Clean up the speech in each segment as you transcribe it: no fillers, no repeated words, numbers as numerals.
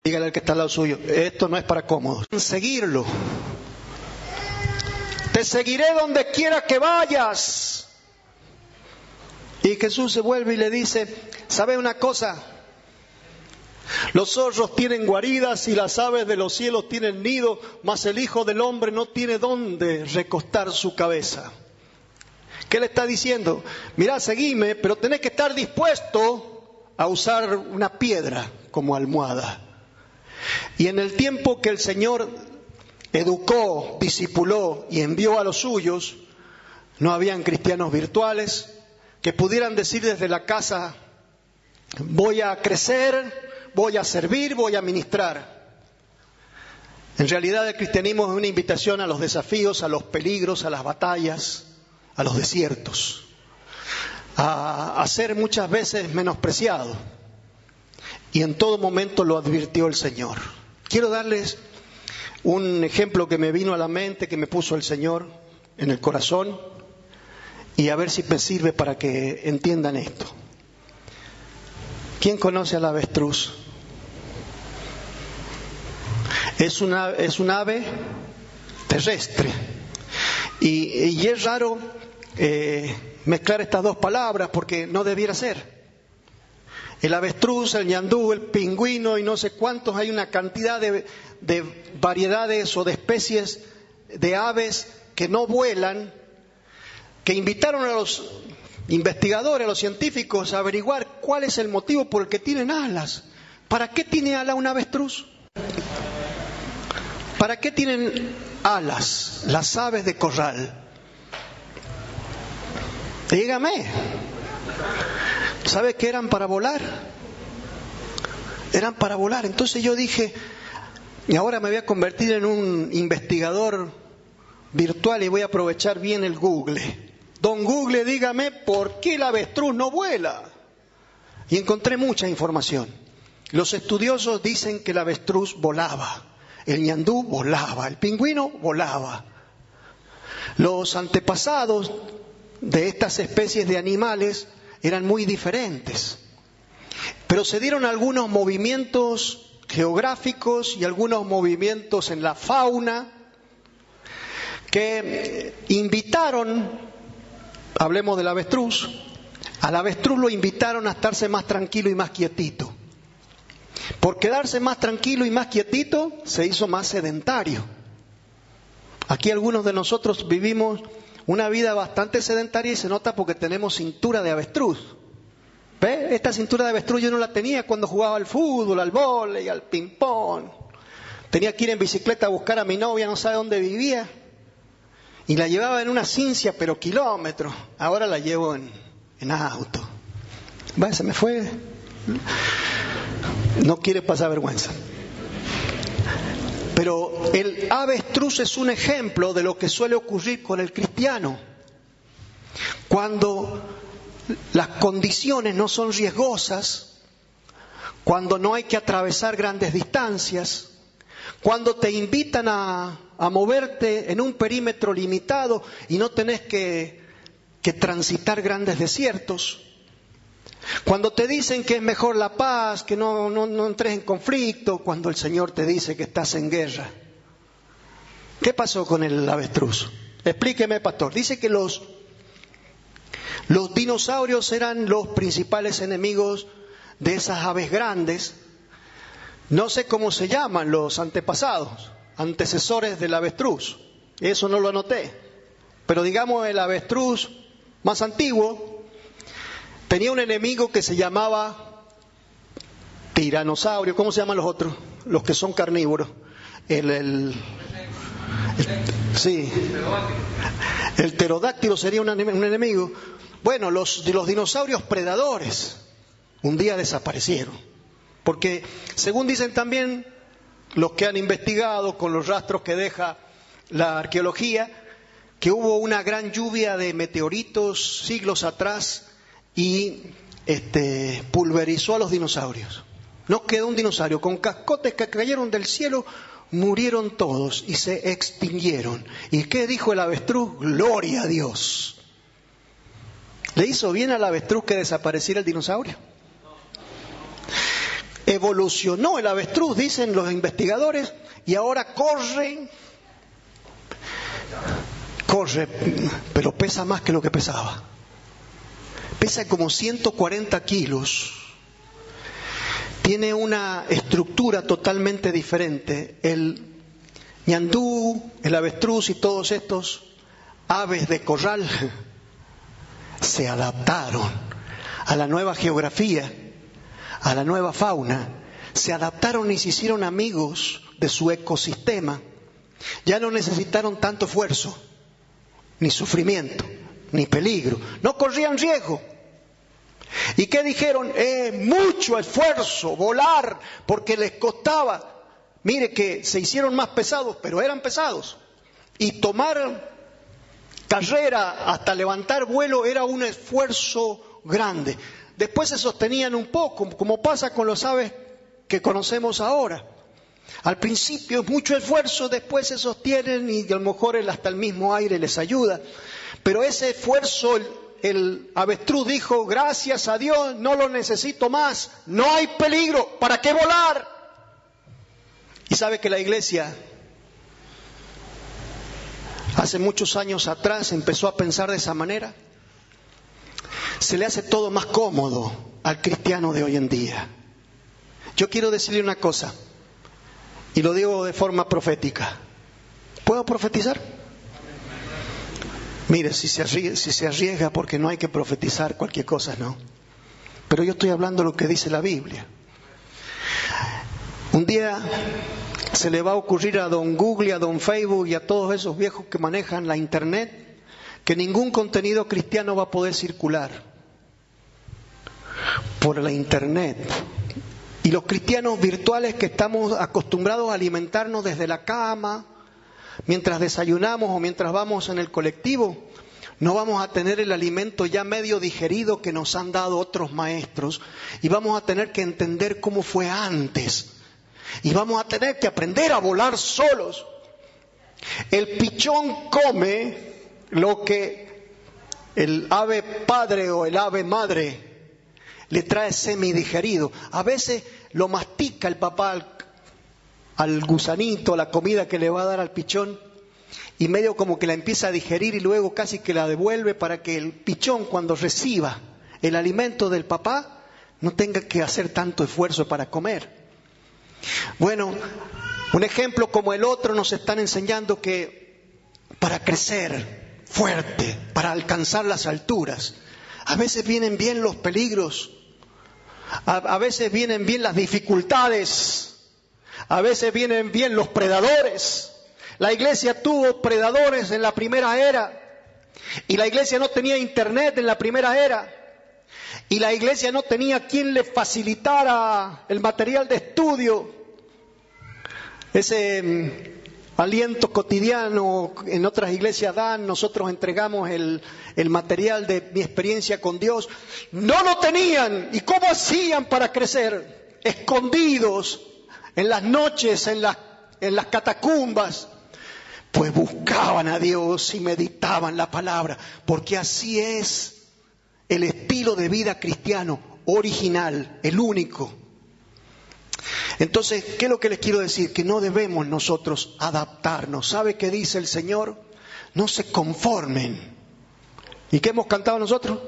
Dígale al que está al lado suyo, esto no es para cómodos. Seguirlo. Te seguiré donde quiera que vayas. Y Jesús se vuelve y le dice, ¿sabe una cosa? Los zorros tienen guaridas y las aves de los cielos tienen nido, mas el Hijo del Hombre no tiene dónde recostar su cabeza. ¿Qué le está diciendo? Mirá, seguime, pero tenés que estar dispuesto a usar una piedra como almohada. Y en el tiempo que el Señor educó, discipuló y envió a los suyos, no habían cristianos virtuales que pudieran decir desde la casa, voy a crecer, voy a servir, voy a ministrar. En realidad el cristianismo es una invitación a los desafíos, a los peligros, a las batallas, a los desiertos, a ser muchas veces menospreciado. Y en todo momento lo advirtió el Señor. Quiero darles un ejemplo que me vino a la mente, que me puso el Señor en el corazón, y a ver si me sirve para que entiendan esto. ¿Quién conoce al avestruz? Es un ave terrestre. Y es raro mezclar estas dos palabras porque no debiera ser. El avestruz, el ñandú, el pingüino y no sé cuántos, hay una cantidad de variedades o de especies de aves que no vuelan, que invitaron a los investigadores, a los científicos a averiguar cuál es el motivo por el que tienen alas. ¿Para qué tiene alas un avestruz? ¿Para qué tienen alas las aves de corral? Dígame. ¿Sabe que eran para volar? Eran para volar. Entonces yo dije, y ahora me voy a convertir en un investigador virtual y voy a aprovechar bien el Google. Don Google, dígame, ¿por qué el avestruz no vuela? Y encontré mucha información. Los estudiosos dicen que el avestruz volaba, el ñandú volaba, el pingüino volaba. Los antepasados de estas especies de animales eran muy diferentes, pero se dieron algunos movimientos geográficos y algunos movimientos en la fauna que invitaron, hablemos del avestruz, al avestruz lo invitaron a estarse más tranquilo y más quietito. Por quedarse más tranquilo y más quietito se hizo más sedentario. Aquí algunos de nosotros vivimos una vida bastante sedentaria y se nota porque tenemos cintura de avestruz. ¿Ve? Esta cintura de avestruz yo no la tenía cuando jugaba al fútbol, al vóley, al ping-pong. Tenía que ir en bicicleta a buscar a mi novia, no sabe dónde vivía. Y la llevaba en una cincia, pero kilómetros. Ahora la llevo en auto. ¿Va? Se me fue. No quiere pasar vergüenza. Pero el avestruz es un ejemplo de lo que suele ocurrir con el cristiano. Cuando las condiciones no son riesgosas, cuando no hay que atravesar grandes distancias, cuando te invitan a moverte en un perímetro limitado y no tenés que transitar grandes desiertos, cuando te dicen que es mejor la paz, que no entres en conflicto, cuando el Señor te dice que estás en guerra. ¿Qué pasó con el avestruz? Explíqueme, pastor. Dice que los dinosaurios eran los principales enemigos de esas aves grandes. No sé cómo se llaman los antepasados, antecesores del avestruz. Eso no lo anoté. Pero digamos el avestruz más antiguo tenía un enemigo que se llamaba tiranosaurio. ¿Cómo se llaman los otros? Los que son carnívoros. Sí. El pterodáctilo sería un enemigo. Bueno, los dinosaurios predadores un día desaparecieron. Porque, según dicen también los que han investigado con los rastros que deja la arqueología, que hubo una gran lluvia de meteoritos siglos atrás y pulverizó a los dinosaurios. No quedó un dinosaurio. Con cascotes que cayeron del cielo, murieron todos y se extinguieron. ¿Y qué dijo el avestruz? Gloria a Dios. ¿Le hizo bien al avestruz que desapareciera el dinosaurio? evolucionó el avestruz, dicen los investigadores, y ahora corre, pero pesa más que lo que pesaba. Pesa como 140 kilos. Tiene una estructura totalmente diferente. El ñandú, el avestruz y todos estos aves de corral se adaptaron a la nueva geografía, a la nueva fauna. Se adaptaron y se hicieron amigos de su ecosistema. Ya no necesitaron tanto esfuerzo, ni sufrimiento, ni peligro. No corrían riesgo. ¿Y qué dijeron? Mucho esfuerzo, volar, porque les costaba. Mire que se hicieron más pesados, pero eran pesados. Y tomar carrera hasta levantar vuelo era un esfuerzo grande. Después se sostenían un poco, como pasa con los aves que conocemos ahora. Al principio es mucho esfuerzo, después se sostienen y a lo mejor hasta el mismo aire les ayuda. Pero ese esfuerzo, el avestruz dijo, gracias a Dios, no lo necesito más, no hay peligro, ¿para qué volar? Y sabe que la iglesia, hace muchos años atrás, empezó a pensar de esa manera. Se le hace todo más cómodo al cristiano de hoy en día. Yo quiero decirle una cosa, y lo digo de forma profética. ¿Puedo profetizar? Mire, si se arriesga, porque no hay que profetizar cualquier cosa, no. Pero yo estoy hablando lo que dice la Biblia. Un día se le va a ocurrir a don Google, a don Facebook y a todos esos viejos que manejan la internet, que ningún contenido cristiano va a poder circular por la internet. Y los cristianos virtuales que estamos acostumbrados a alimentarnos desde la cama, mientras desayunamos o mientras vamos en el colectivo, no vamos a tener el alimento ya medio digerido que nos han dado otros maestros, y vamos a tener que entender cómo fue antes, y vamos a tener que aprender a volar solos. El pichón come lo que el ave padre o el ave madre le trae semidigerido. A veces lo mastica el papá al gusanito, la comida que le va a dar al pichón, y medio como que la empieza a digerir y luego casi que la devuelve para que el pichón, cuando reciba el alimento del papá, no tenga que hacer tanto esfuerzo para comer. Bueno, un ejemplo como el otro nos están enseñando que para crecer fuerte, para alcanzar las alturas, a veces vienen bien los peligros, a veces vienen bien las dificultades, a veces vienen bien los predadores. La iglesia tuvo predadores en la primera era, y la iglesia no tenía internet en la primera era, y la iglesia no tenía quien le facilitara el material de estudio, ese aliento cotidiano. En otras iglesias dan, nosotros entregamos el material de mi experiencia con Dios. No lo tenían. ¿Y cómo hacían para crecer? Escondidos en las noches, en las catacumbas. Pues buscaban a Dios y meditaban la palabra, porque así es el estilo de vida cristiano original, el único. Entonces, ¿qué es lo que les quiero decir? Que no debemos nosotros adaptarnos. ¿Sabe qué dice el Señor? No se conformen. ¿Y qué hemos cantado nosotros?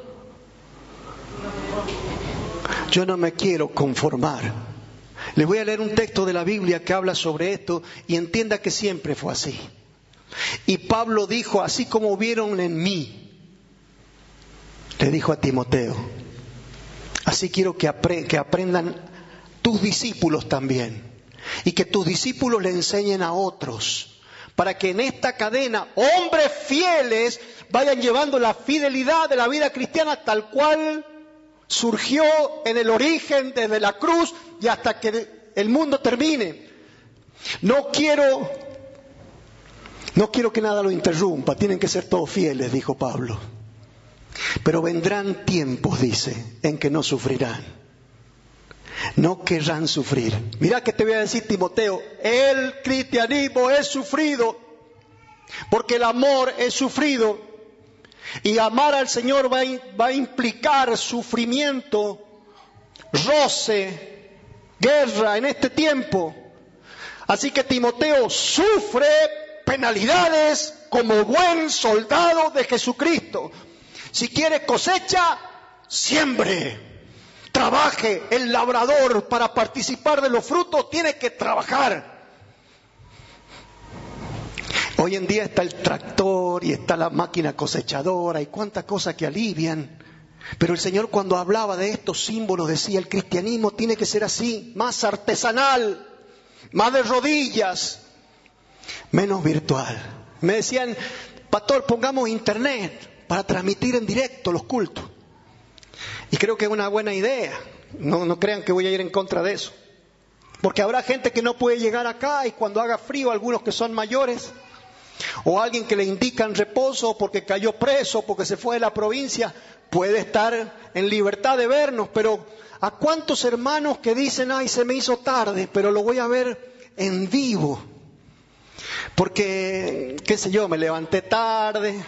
Yo no me quiero conformar. Les voy a leer un texto de la Biblia que habla sobre esto, y entienda que siempre fue así. Y Pablo dijo, así como vieron en mí, le dijo a Timoteo, así quiero que aprendan tus discípulos también, y que tus discípulos le enseñen a otros, para que en esta cadena hombres fieles vayan llevando la fidelidad de la vida cristiana tal cual surgió en el origen, desde la cruz y hasta que el mundo termine. No quiero que nada lo interrumpa, tienen que ser todos fieles, dijo Pablo. Pero vendrán tiempos, dice, en que no sufrirán. No querrán sufrir. Mira que te voy a decir, Timoteo, el cristianismo es sufrido, porque el amor es sufrido, y amar al Señor va a implicar sufrimiento, roce, guerra en este tiempo. Así que Timoteo sufre penalidades como buen soldado de Jesucristo. Si quiere cosecha, siembre. Trabaje. El labrador, para participar de los frutos, tiene que trabajar. Hoy en día está el tractor y está la máquina cosechadora y cuántas cosas que alivian. Pero el Señor, cuando hablaba de estos símbolos, decía: el cristianismo tiene que ser así, más artesanal, más de rodillas, menos virtual. Me decían: pastor, pongamos internet para transmitir en directo los cultos. Y creo que es una buena idea. No crean que voy a ir en contra de eso. Porque habrá gente que no puede llegar acá, y cuando haga frío, algunos que son mayores, o alguien que le indican reposo porque cayó preso, porque se fue de la provincia, puede estar en libertad de vernos. Pero ¿a cuántos hermanos que dicen: ay, se me hizo tarde, pero lo voy a ver en vivo? Porque, qué sé yo, me levanté tarde,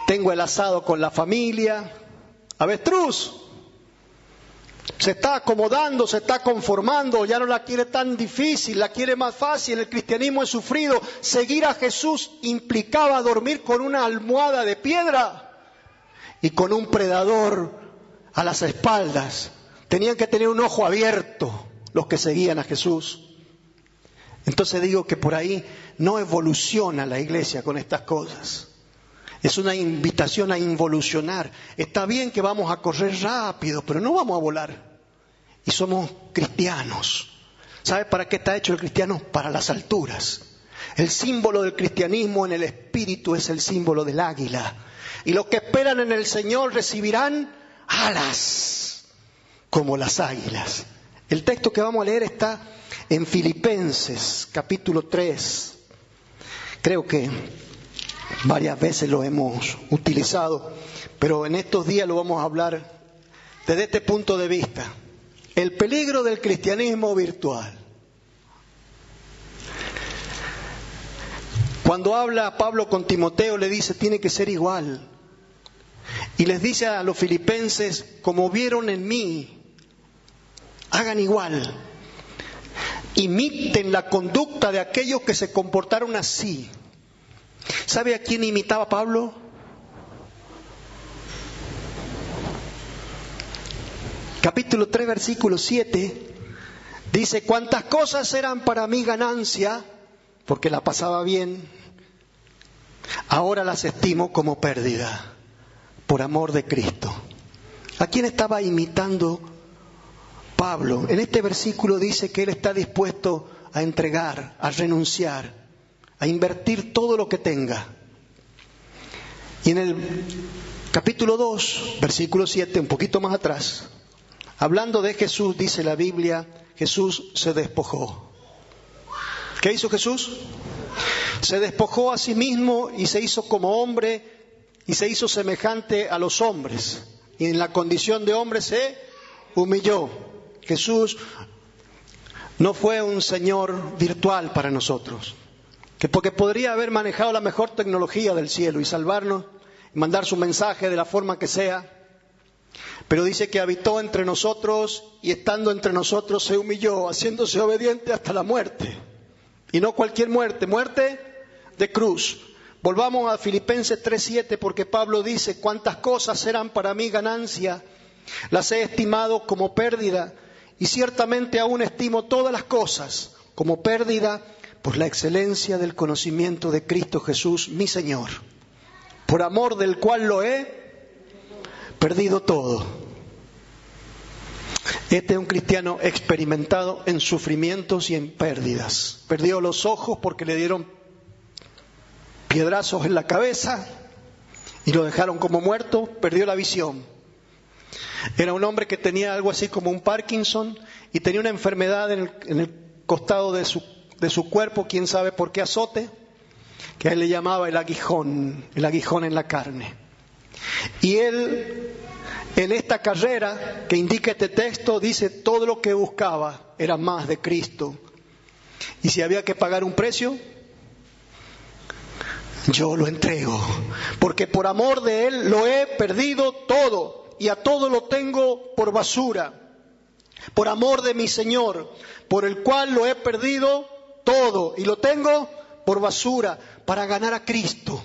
tengo el asado con la familia. Avestruz se está acomodando, se está conformando, ya no la quiere tan difícil, la quiere más fácil. El cristianismo es sufrido. Seguir a Jesús implicaba dormir con una almohada de piedra y con un predador a las espaldas. Tenían que tener un ojo abierto los que seguían a Jesús. Entonces digo que por ahí no evoluciona la iglesia con estas cosas. Es una invitación a involucionar. Está bien que vamos a correr rápido, pero no vamos a volar. Y somos cristianos. ¿Sabe para qué está hecho el cristiano? Para las alturas. El símbolo del cristianismo en el espíritu es el símbolo del águila. Y los que esperan en el Señor recibirán alas como las águilas. El texto que vamos a leer está en Filipenses, capítulo 3. Creo que varias veces lo hemos utilizado, pero en estos días lo vamos a hablar desde este punto de vista. El peligro del cristianismo virtual. Cuando habla Pablo con Timoteo, le dice: tiene que ser igual. Y les dice a los filipenses: como vieron en mí, hagan igual. Imiten la conducta de aquellos que se comportaron así. ¿Sabe a quién imitaba Pablo? Capítulo 3, versículo 7, dice: cuantas cosas eran para mí ganancia, porque la pasaba bien, ahora las estimo como pérdida, por amor de Cristo. ¿A quién estaba imitando Pablo? En este versículo dice que él está dispuesto a entregar, a renunciar, a invertir todo lo que tenga. Y en el capítulo 2, versículo 7, un poquito más atrás, hablando de Jesús, dice la Biblia: Jesús se despojó. ¿Qué hizo Jesús? Se despojó a sí mismo y se hizo como hombre y se hizo semejante a los hombres. Y en la condición de hombre se humilló. Jesús no fue un Señor virtual para nosotros, que porque podría haber manejado la mejor tecnología del cielo y salvarnos, y mandar su mensaje de la forma que sea, pero dice que habitó entre nosotros y estando entre nosotros se humilló, haciéndose obediente hasta la muerte. Y no cualquier muerte, muerte de cruz. Volvamos a Filipenses 3:7, porque Pablo dice: cuantas cosas eran para mí ganancia, las he estimado como pérdida, y ciertamente aún estimo todas las cosas como pérdida por la excelencia del conocimiento de Cristo Jesús, mi Señor, por amor del cual lo he perdido todo. Este es un cristiano experimentado en sufrimientos y en pérdidas. Perdió los ojos porque le dieron piedrazos en la cabeza y lo dejaron como muerto. Perdió la visión. Era un hombre que tenía algo así como un Parkinson y tenía una enfermedad en el costado de su cuerpo, quién sabe por qué azote, que a él le llamaba el aguijón en la carne. Y él, en esta carrera que indica este texto, dice: todo lo que buscaba era más de Cristo. Y si había que pagar un precio, yo lo entrego, porque por amor de Él lo he perdido todo, y a todo lo tengo por basura, por amor de mi Señor, por el cual lo he perdido todo y lo tengo por basura para ganar a Cristo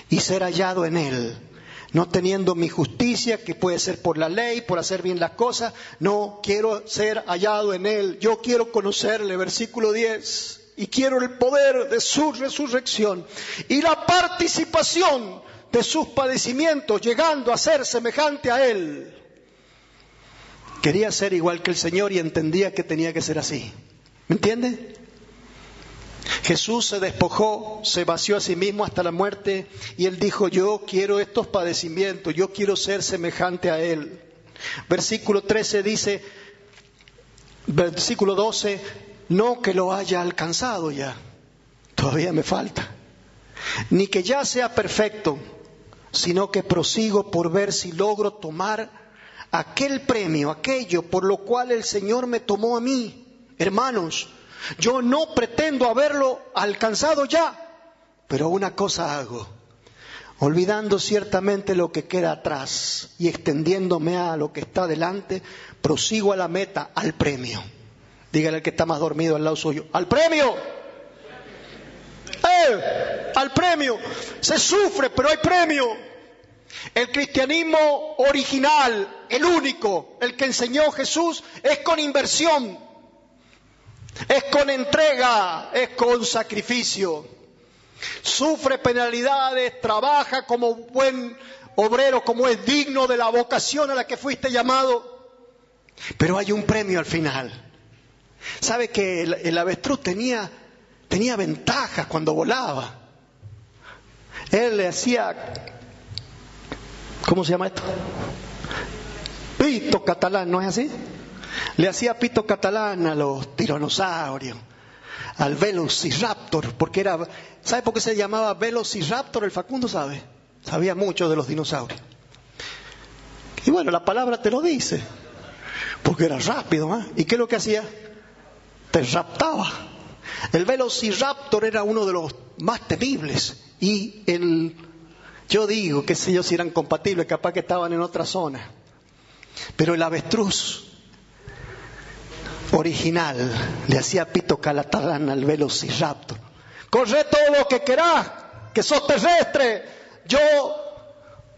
y ser hallado en Él. No teniendo mi justicia, que puede ser por la ley, por hacer bien las cosas. No, quiero ser hallado en Él. Yo quiero conocerle, versículo 10. Y quiero el poder de su resurrección y la participación de sus padecimientos, llegando a ser semejante a Él. Quería ser igual que el Señor y entendía que tenía que ser así. ¿Me entiende? Jesús se despojó, se vació a sí mismo hasta la muerte y Él dijo, yo quiero estos padecimientos, yo quiero ser semejante a Él. Versículo 13 dice, versículo 12, no que lo haya alcanzado ya, todavía me falta, ni que ya sea perfecto, sino que prosigo por ver si logro tomar aquel premio, aquello por lo cual el Señor me tomó a mí. Hermanos, yo no pretendo haberlo alcanzado ya, pero una cosa hago, olvidando ciertamente lo que queda atrás y extendiéndome a lo que está delante, prosigo a la meta, al premio. Dígale al que está más dormido al lado suyo, ¡al premio! ¡Al premio! Se sufre, pero hay premio. El cristianismo original, el único, el que enseñó Jesús, es con inversión. Es con entrega, es con sacrificio. Sufre penalidades, trabaja como buen obrero, como es digno de la vocación a la que fuiste llamado. Pero hay un premio al final. ¿Sabe que el avestruz tenía ventajas cuando volaba? Él le hacía, ¿cómo se llama esto? Pito catalán, ¿no es así? Le hacía pito catalán a los tiranosaurios, al velociraptor, porque era, ¿sabe por qué se llamaba velociraptor? El Facundo sabe, sabía mucho de los dinosaurios. Y bueno, la palabra te lo dice, porque era rápido, ¿eh? ¿Y qué es lo que hacía? Te raptaba. El velociraptor era uno de los más temibles, y yo digo, qué sé yo, si eran compatibles, capaz que estaban en otra zona. Pero el avestruz original le hacía pito catalán al velociraptor. Corre todo lo que querás, que sos terrestre. Yo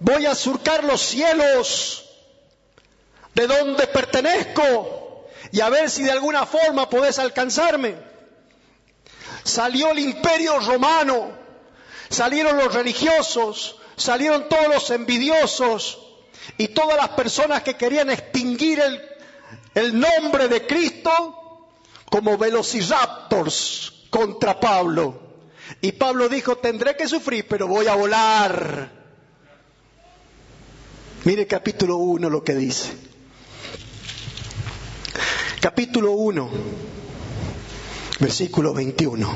voy a surcar los cielos de donde pertenezco y a ver si de alguna forma podés alcanzarme. Salió el imperio romano, salieron los religiosos, salieron todos los envidiosos y todas las personas que querían extinguir el nombre de Cristo como velociraptors contra Pablo. Y Pablo dijo, tendré que sufrir, pero voy a volar. Mire capítulo 1 lo que dice. Capítulo 1, versículo 21.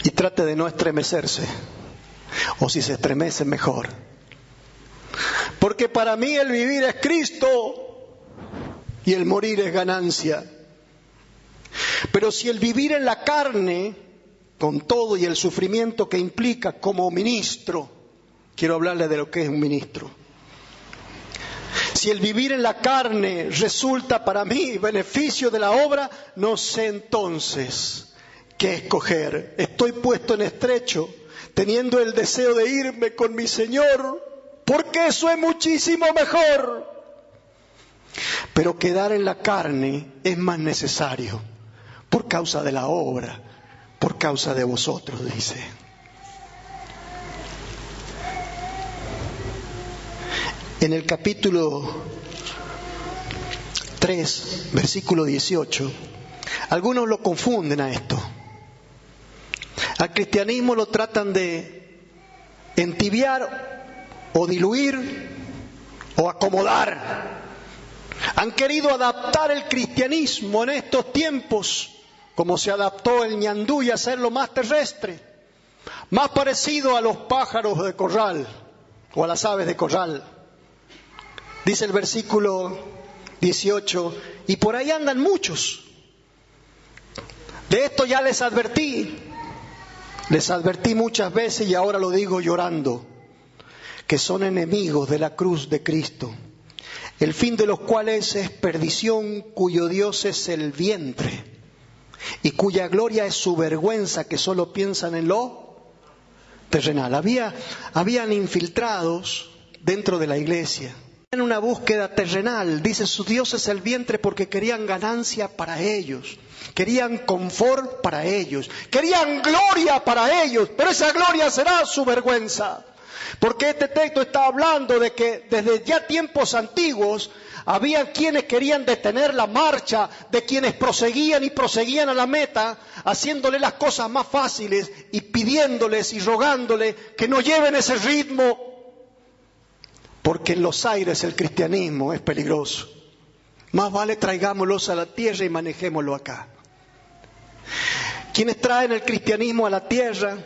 Y trate de no estremecerse, o si se estremece mejor. Porque para mí el vivir es Cristo y el morir es ganancia. Pero si el vivir en la carne, con todo y el sufrimiento que implica como ministro, quiero hablarle de lo que es un ministro. Si el vivir en la carne resulta para mí beneficio de la obra, no sé entonces qué escoger. Estoy puesto en estrecho, teniendo el deseo de irme con mi Señor, porque eso es muchísimo mejor. Pero quedar en la carne es más necesario por causa de la obra, por causa de vosotros, dice. En el capítulo 3, versículo 18, algunos lo confunden a esto. Al cristianismo lo tratan de entibiar o diluir o acomodar. Han querido adaptar el cristianismo en estos tiempos, como se adaptó el ñandú, y hacerlo más terrestre, más parecido a los pájaros de corral o a las aves de corral. Dice el versículo 18, y por ahí andan muchos. De esto ya les advertí muchas veces y ahora lo digo llorando, que son enemigos de la cruz de Cristo. el fin de los cuales es perdición, cuyo Dios es el vientre, y cuya gloria es su vergüenza, que solo piensan en lo terrenal. Habían infiltrados dentro de la iglesia. En una búsqueda terrenal, dice, su Dios es el vientre, porque querían ganancia para ellos, querían confort para ellos, querían gloria para ellos, pero esa gloria será su vergüenza. Porque este texto está hablando de que desde ya tiempos antiguos había quienes querían detener la marcha de quienes proseguían y proseguían a la meta, haciéndole las cosas más fáciles y pidiéndoles y rogándoles que no lleven ese ritmo. Porque en los aires el cristianismo es peligroso. Más vale traigámoslos a la tierra y manejémoslo acá. Quienes traen el cristianismo a la tierra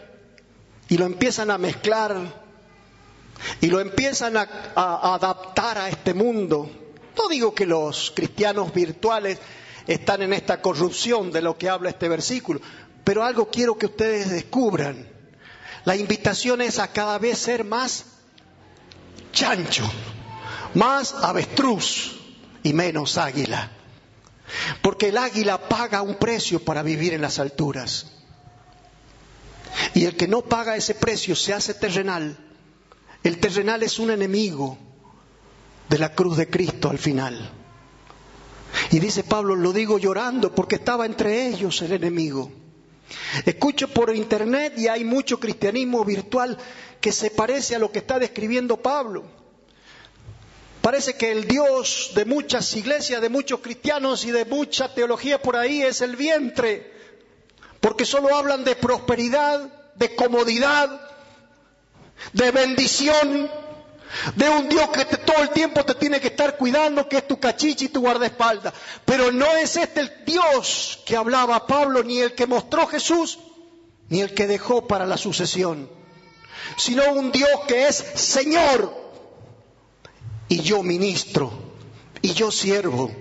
y lo empiezan a mezclar y lo empiezan a adaptar a este mundo. No digo que los cristianos virtuales están en esta corrupción de lo que habla este versículo, pero algo quiero que ustedes descubran. La invitación es a cada vez ser más chancho, más avestruz y menos águila. Porque el águila paga un precio para vivir en las alturas. Y el que no paga ese precio se hace terrenal. El terrenal es un enemigo de la cruz de Cristo al final. Y dice Pablo, lo digo llorando porque estaba entre ellos el enemigo. Escucho por internet y hay mucho cristianismo virtual que se parece a lo que está describiendo Pablo. Parece que el Dios de muchas iglesias, de muchos cristianos y de mucha teología por ahí es el vientre, porque solo hablan de prosperidad, de comodidad, de bendición, de un Dios que todo el tiempo te tiene que estar cuidando, que es tu cachichi y tu guardaespaldas. Pero no es este el Dios que hablaba Pablo, ni el que mostró Jesús, ni el que dejó para la sucesión, sino un Dios que es Señor, y yo ministro, y yo siervo.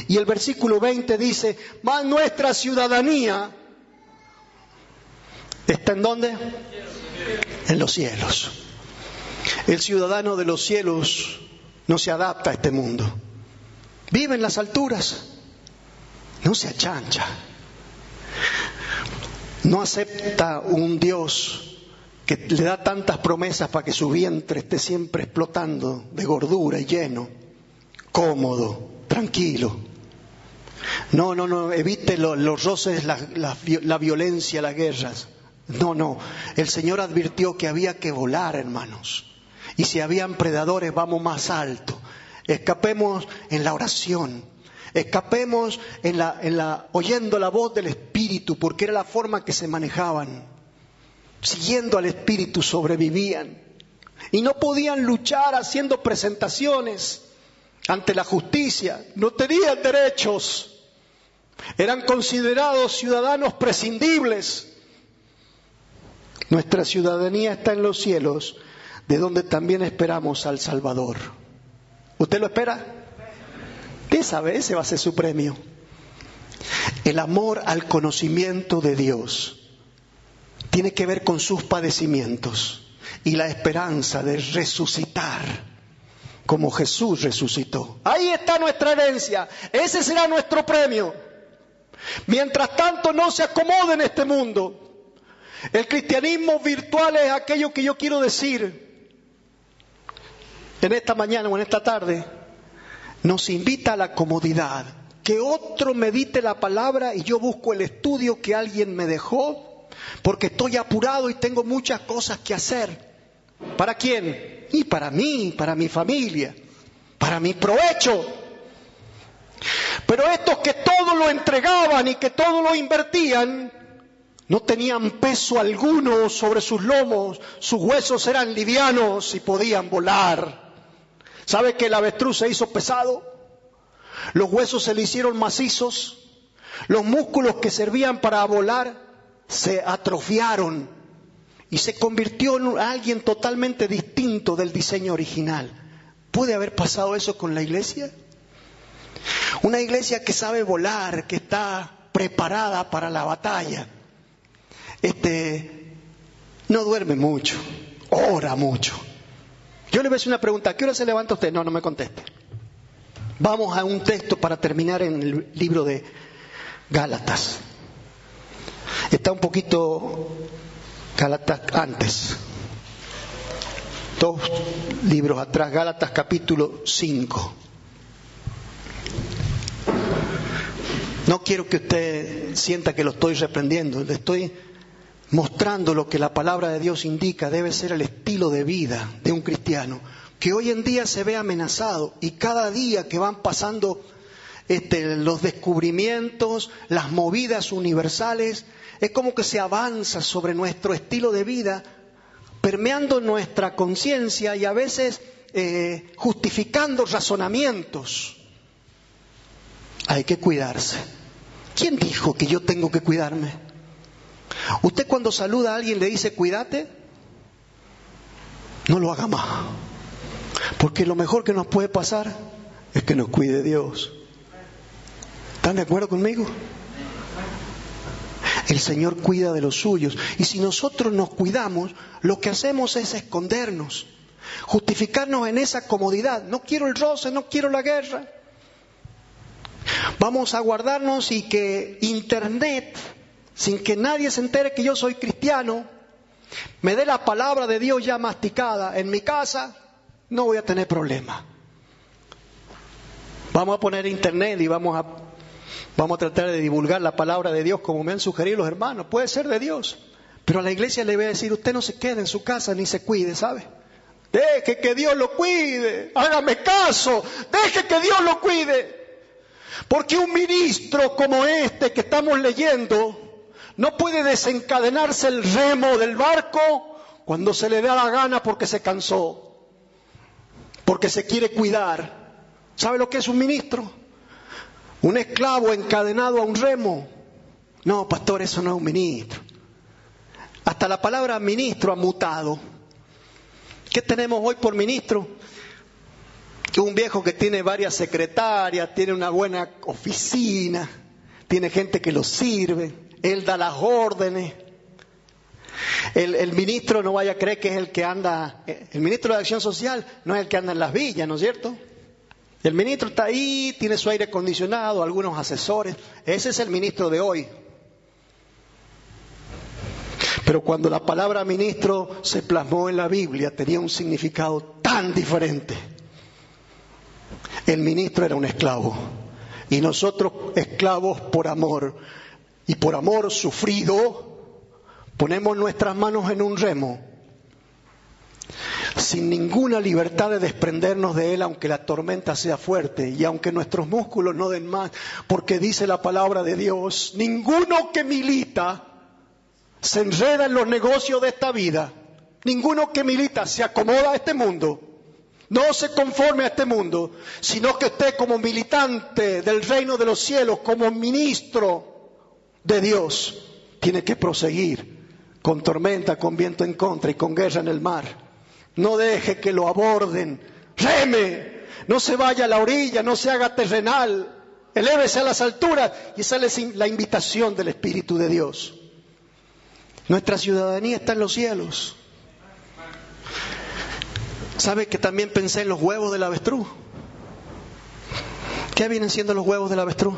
Y el versículo 20 dice, mas nuestra ciudadanía está ¿en dónde? En los cielos. El ciudadano de los cielos no se adapta a este mundo. Vive en las alturas, no se achancha. No acepta un Dios que le da tantas promesas para que su vientre esté siempre explotando de gordura y lleno, cómodo, tranquilo. No, evite los roces, la violencia, las guerras. No, el Señor advirtió que había que volar, hermanos. Y si habían predadores, vamos más alto. Escapemos en la oración. Escapemos oyendo la voz del Espíritu, porque era la forma que se manejaban. Siguiendo al Espíritu sobrevivían. Y no podían luchar haciendo presentaciones ante la justicia. No tenían derechos. Eran considerados ciudadanos prescindibles. Nuestra ciudadanía está en los cielos, de donde también esperamos al Salvador. ¿Usted lo espera? ¿Qué sabe? Ese va a ser su premio. El amor al conocimiento de Dios tiene que ver con sus padecimientos y la esperanza de resucitar como Jesús resucitó. Ahí está nuestra herencia. Ese será nuestro premio. Mientras tanto no se acomode en este mundo. El cristianismo virtual es aquello que yo quiero decir en esta mañana o en esta tarde. Nos invita a la comodidad. Que otro medite la palabra y yo busco el estudio que alguien me dejó porque estoy apurado y tengo muchas cosas que hacer. ¿Para quién? Y para mí, para mi familia, para mi provecho. Pero estos que todo lo entregaban y que todo lo invertían, no tenían peso alguno sobre sus lomos, sus huesos eran livianos y podían volar. ¿Sabe que el avestruz se hizo pesado? Los huesos se le hicieron macizos, los músculos que servían para volar se atrofiaron y se convirtió en alguien totalmente distinto del diseño original. ¿Puede haber pasado eso con la iglesia? Una iglesia que sabe volar, que está preparada para la batalla. No duerme mucho, ora mucho. Yo le voy a hacer una pregunta, ¿a qué hora se levanta usted? No me conteste. Vamos a un texto para terminar en el libro de Gálatas. Está un poquito Gálatas antes. 2 libros atrás, Gálatas capítulo 5. No quiero que usted sienta que lo estoy reprendiendo, le estoy mostrando lo que la palabra de Dios indica debe ser el estilo de vida de un cristiano, que hoy en día se ve amenazado y cada día que van pasando los descubrimientos, las movidas universales, es como que se avanza sobre nuestro estilo de vida, permeando nuestra conciencia y a veces justificando razonamientos. Hay que cuidarse. ¿Quién dijo que yo tengo que cuidarme? Usted cuando saluda a alguien le dice cuídate, no lo haga más. Porque lo mejor que nos puede pasar es que nos cuide Dios. ¿Están de acuerdo conmigo? El Señor cuida de los suyos. Y si nosotros nos cuidamos, lo que hacemos es escondernos, justificarnos en esa comodidad. No quiero el roce, no quiero la guerra. Vamos a guardarnos y que Internet, sin que nadie se entere que yo soy cristiano, me dé la palabra de Dios ya masticada en mi casa, no voy a tener problema. Vamos a poner Internet y vamos a tratar de divulgar la palabra de Dios como me han sugerido los hermanos. Puede ser de Dios, pero a la iglesia le voy a decir, usted no se quede en su casa ni se cuide, ¿sabe? Deje que Dios lo cuide, hágame caso, deje que Dios lo cuide. Porque un ministro como este que estamos leyendo no puede desencadenarse el remo del barco cuando se le da la gana porque se cansó, porque se quiere cuidar. ¿Sabe lo que es un ministro? Un esclavo encadenado a un remo. No, pastor, eso no es un ministro. Hasta la palabra ministro ha mutado. ¿Qué tenemos hoy por ministro? Un viejo que tiene varias secretarias, tiene una buena oficina, tiene gente que lo sirve, él da las órdenes. El ministro no vaya a creer que es el que anda, el ministro de Acción Social no es el que anda en las villas, ¿no es cierto? El ministro está ahí, tiene su aire acondicionado, algunos asesores, ese es el ministro de hoy. Pero cuando la palabra ministro se plasmó en la Biblia, tenía un significado tan diferente. El ministro era un esclavo y nosotros esclavos por amor y por amor sufrido ponemos nuestras manos en un remo sin ninguna libertad de desprendernos de él aunque la tormenta sea fuerte y aunque nuestros músculos no den más, porque dice la palabra de Dios, ninguno que milita se enreda en los negocios de esta vida, ninguno que milita se acomoda a este mundo. No se conforme a este mundo, sino que usted como militante del reino de los cielos, como ministro de Dios, tiene que proseguir con tormenta, con viento en contra y con guerra en el mar. No deje que lo aborden, reme, no se vaya a la orilla, no se haga terrenal, elévese a las alturas y esa es la invitación del Espíritu de Dios. Nuestra ciudadanía está en los cielos. ¿Sabe que también pensé en los huevos del avestruz? ¿Qué vienen siendo los huevos del avestruz?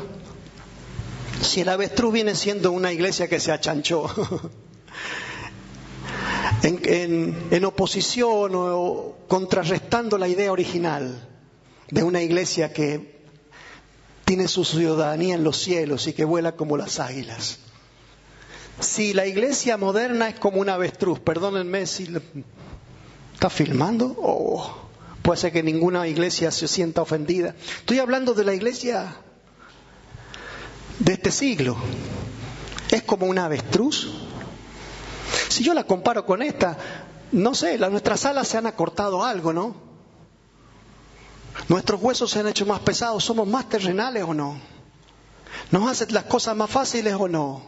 Si el avestruz viene siendo una iglesia que se achanchó, en oposición o contrarrestando la idea original de una iglesia que tiene su ciudadanía en los cielos y que vuela como las águilas. Si la iglesia moderna es como un avestruz, perdónenme si... ¿Está filmando? Oh, puede ser que ninguna iglesia se sienta ofendida. Estoy hablando de la iglesia de este siglo. Es como un avestruz. Si yo la comparo con esta, no sé, nuestras alas se han acortado algo, ¿no? Nuestros huesos se han hecho más pesados. ¿Somos más terrenales o no? ¿Nos hacen las cosas más fáciles o no?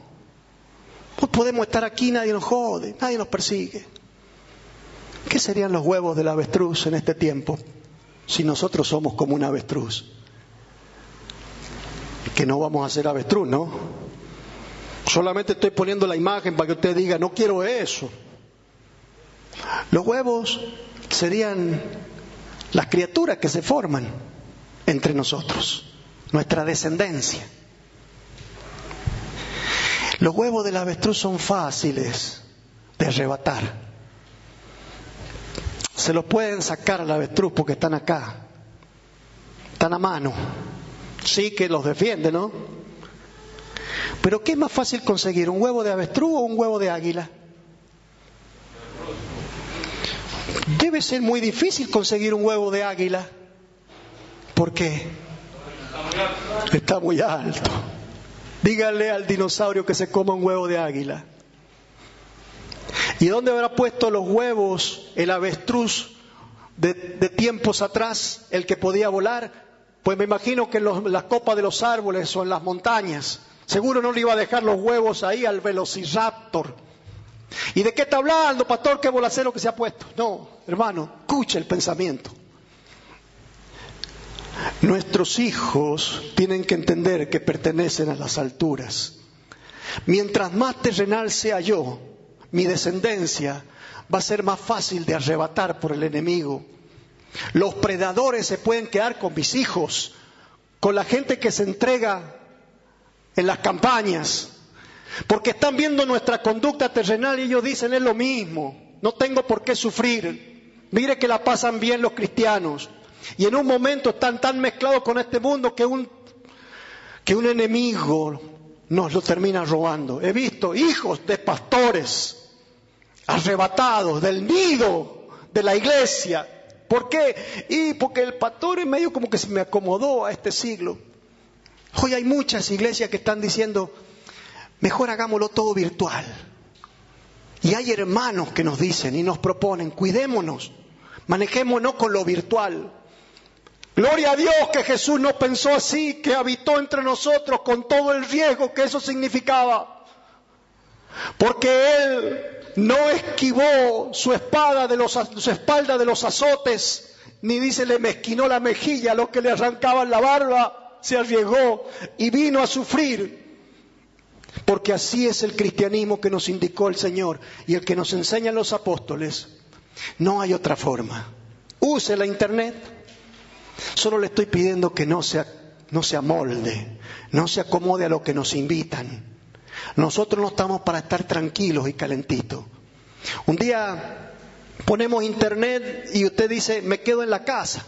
Pues podemos estar aquí, nadie nos jode, nadie nos persigue. ¿Qué serían los huevos del avestruz en este tiempo si nosotros somos como un avestruz? Que no vamos a ser avestruz, ¿no? Solamente estoy poniendo la imagen para que usted diga, no quiero eso. Los huevos serían las criaturas que se forman entre nosotros, nuestra descendencia. Los huevos del avestruz son fáciles de arrebatar. Se los pueden sacar al avestruz porque están acá, están a mano. Sí que los defiende, ¿no? Pero ¿qué es más fácil conseguir, un huevo de avestruz o un huevo de águila? Debe ser muy difícil conseguir un huevo de águila. ¿Por qué? Está muy alto. Dígale al dinosaurio que se coma un huevo de águila. ¿Y dónde habrá puesto los huevos el avestruz de tiempos atrás, el que podía volar? Pues me imagino que en las copas de los árboles o en las montañas. Seguro no le iba a dejar los huevos ahí al velociraptor. ¿Y de qué está hablando, pastor? ¿Qué bolacero que se ha puesto? No, hermano, escucha el pensamiento. Nuestros hijos tienen que entender que pertenecen a las alturas. Mientras más terrenal sea yo, mi descendencia va a ser más fácil de arrebatar por el enemigo. Los predadores se pueden quedar con mis hijos, con la gente que se entrega en las campañas, porque están viendo nuestra conducta terrenal y ellos dicen es lo mismo, no tengo por qué sufrir. Mire que la pasan bien los cristianos. Y en un momento están tan mezclados con este mundo que un enemigo nos lo termina robando. He visto hijos de pastores arrebatados del nido de la iglesia. ¿Por qué? Y porque el pastor en medio como que se me acomodó a este siglo. Hoy hay muchas iglesias que están diciendo, mejor hagámoslo todo virtual. Y hay hermanos que nos dicen y nos proponen, cuidémonos, manejémonos con lo virtual. Gloria a Dios que Jesús no pensó así, que habitó entre nosotros con todo el riesgo que eso significaba. Porque Él no esquivó su espalda de los azotes, ni dice le mezquinó la mejilla a los que le arrancaban la barba, se arriesgó y vino a sufrir. Porque así es el cristianismo que nos indicó el Señor y el que nos enseñan los apóstoles. No hay otra forma. Use la internet. Solo le estoy pidiendo que no se amolde, no se acomode a lo que nos invitan. Nosotros no estamos para estar tranquilos y calentitos. Un día ponemos internet y usted dice, me quedo en la casa.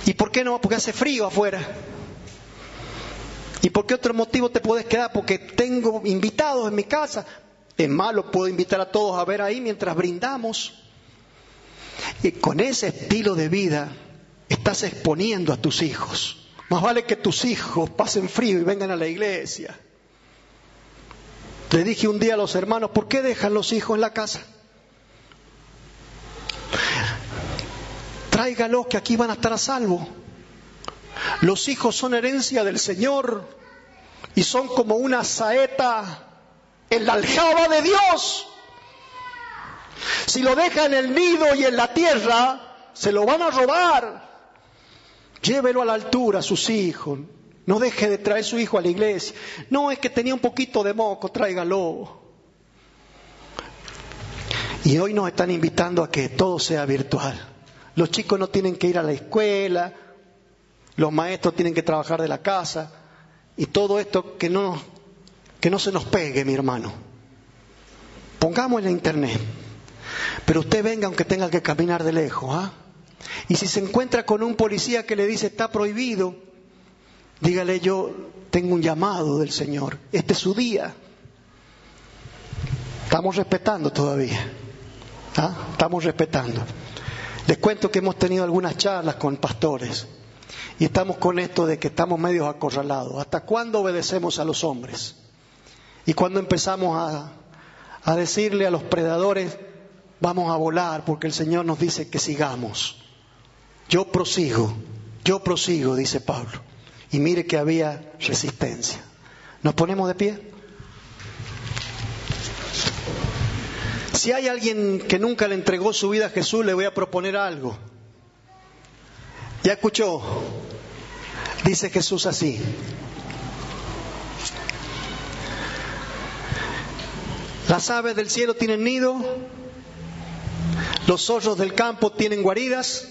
¿Y por qué no? Porque hace frío afuera. ¿Y por qué otro motivo te puedes quedar? Porque tengo invitados en mi casa. Es malo, puedo invitar a todos a ver ahí mientras brindamos. Y con ese estilo de vida estás exponiendo a tus hijos. Más vale que tus hijos pasen frío y vengan a la iglesia. Le dije un día a los hermanos, ¿por qué dejan los hijos en la casa? Tráigalos que aquí van a estar a salvo. Los hijos son herencia del Señor y son como una saeta en la aljaba de Dios. Si lo deja en el nido y en la tierra, se lo van a robar. Llévelo a la altura a sus hijos. No deje de traer su hijo a la iglesia. No, es que tenía un poquito de moco, tráigalo. Y hoy nos están invitando a que todo sea virtual. Los chicos no tienen que ir a la escuela, los maestros tienen que trabajar de la casa. Y todo esto que no se nos pegue, mi hermano. Pongamos en la internet. Pero usted venga aunque tenga que caminar de lejos, ¿ah? Y si se encuentra con un policía que le dice está prohibido, dígale yo tengo un llamado del Señor, este es su día. Estamos respetando todavía, ¿ah? Estamos respetando. Les cuento que hemos tenido algunas charlas con pastores y estamos con esto de que estamos medio acorralados. ¿Hasta cuándo obedecemos a los hombres? Y cuando empezamos a decirle a los predadores, vamos a volar porque el Señor nos dice que sigamos. Yo prosigo, dice Pablo. Y mire que había resistencia. ¿Nos ponemos de pie? Si hay alguien que nunca le entregó su vida a Jesús, le voy a proponer algo. ¿Ya escuchó? Dice Jesús así. Las aves del cielo tienen nido, los zorros del campo tienen guaridas,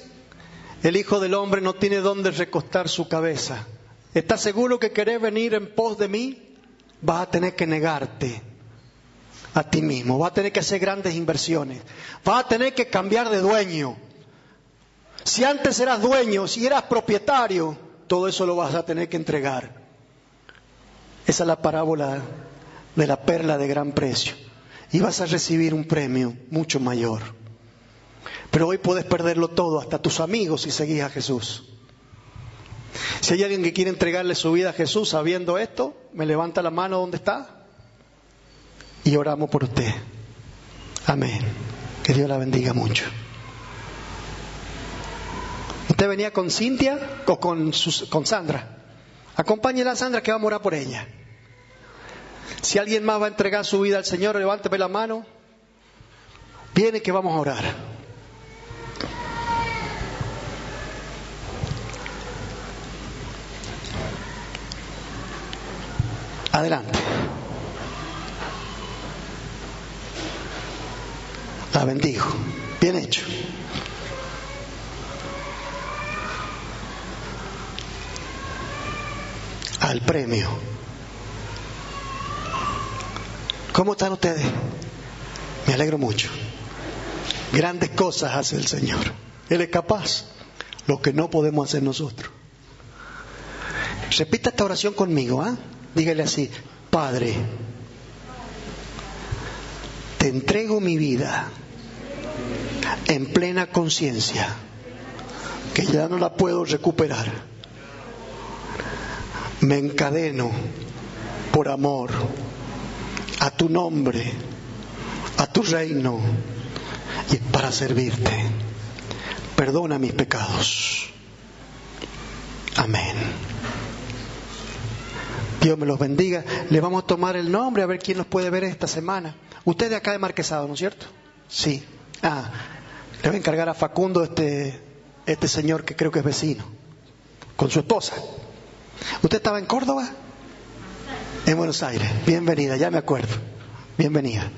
El Hijo del Hombre no tiene dónde recostar su cabeza. ¿Estás seguro que querés venir en pos de mí? Vas a tener que negarte a ti mismo. Vas a tener que hacer grandes inversiones. Vas a tener que cambiar de dueño. Si antes eras dueño, si eras propietario, todo eso lo vas a tener que entregar. Esa es la parábola de la perla de gran precio. Y vas a recibir un premio mucho mayor. Pero hoy puedes perderlo todo, hasta tus amigos, si seguís a Jesús. Si hay alguien que quiere entregarle su vida a Jesús sabiendo esto, me levanta la mano donde está y oramos por usted. Amén. Que Dios la bendiga mucho. ¿Usted venía con Cintia o con Sandra? Acompáñela a Sandra que vamos a orar por ella. Si alguien más va a entregar su vida al Señor, levánteme la mano. Viene que vamos a orar. Adelante. La bendigo. Bien hecho. Al premio. ¿Cómo están ustedes? Me alegro mucho. Grandes cosas hace el Señor. Él es capaz. Lo que no podemos hacer nosotros. Repita esta oración conmigo, ¿eh? Dígale así: Padre, te entrego mi vida en plena conciencia, que ya no la puedo recuperar. Me encadeno por amor a tu nombre, a tu reino y para servirte. Perdona mis pecados. Amén. Dios me los bendiga. Le vamos a tomar el nombre a ver quién nos puede ver esta semana. Usted de acá de Marquesado, ¿no es cierto? Sí. Le voy a encargar a Facundo este señor que creo que es vecino, con su esposa. ¿Usted estaba en Córdoba? En Buenos Aires. Bienvenida, ya me acuerdo. Bienvenida.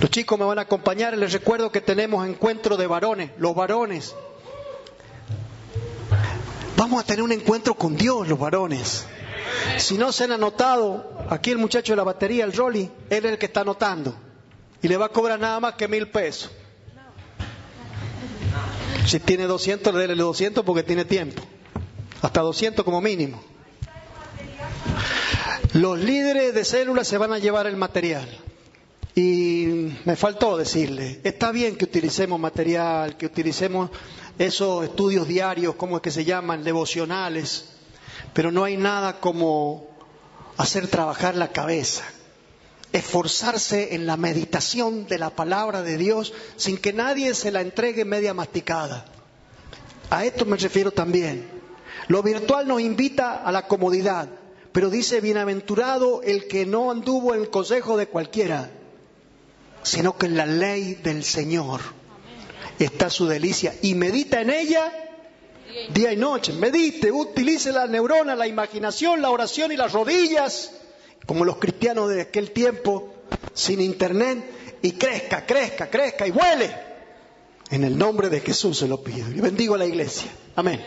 Los chicos me van a acompañar. Les recuerdo que tenemos encuentro de varones. Los varones. Vamos a tener un encuentro con Dios, los varones. Si no se han anotado, aquí el muchacho de la batería, el Rolly, él es el que está anotando. Y le va a cobrar nada más que 1,000 pesos. Si tiene 200, déle 200 porque tiene tiempo. Hasta 200 como mínimo. Los líderes de células se van a llevar el material. Y me faltó decirle, está bien que utilicemos material, que utilicemos esos estudios diarios, ¿cómo es que se llaman? Devocionales. Pero no hay nada como hacer trabajar la cabeza. Esforzarse en la meditación de la palabra de Dios sin que nadie se la entregue media masticada. A esto me refiero también. Lo virtual nos invita a la comodidad, pero dice: bienaventurado el que no anduvo en el consejo de cualquiera, sino que en la ley del Señor está su delicia y medita en ella día y noche. Medite, utilice la neurona, la imaginación, la oración y las rodillas, como los cristianos de aquel tiempo, sin internet, y crezca, crezca, crezca y vuele. En el nombre de Jesús se lo pido y bendigo a la iglesia. Amén.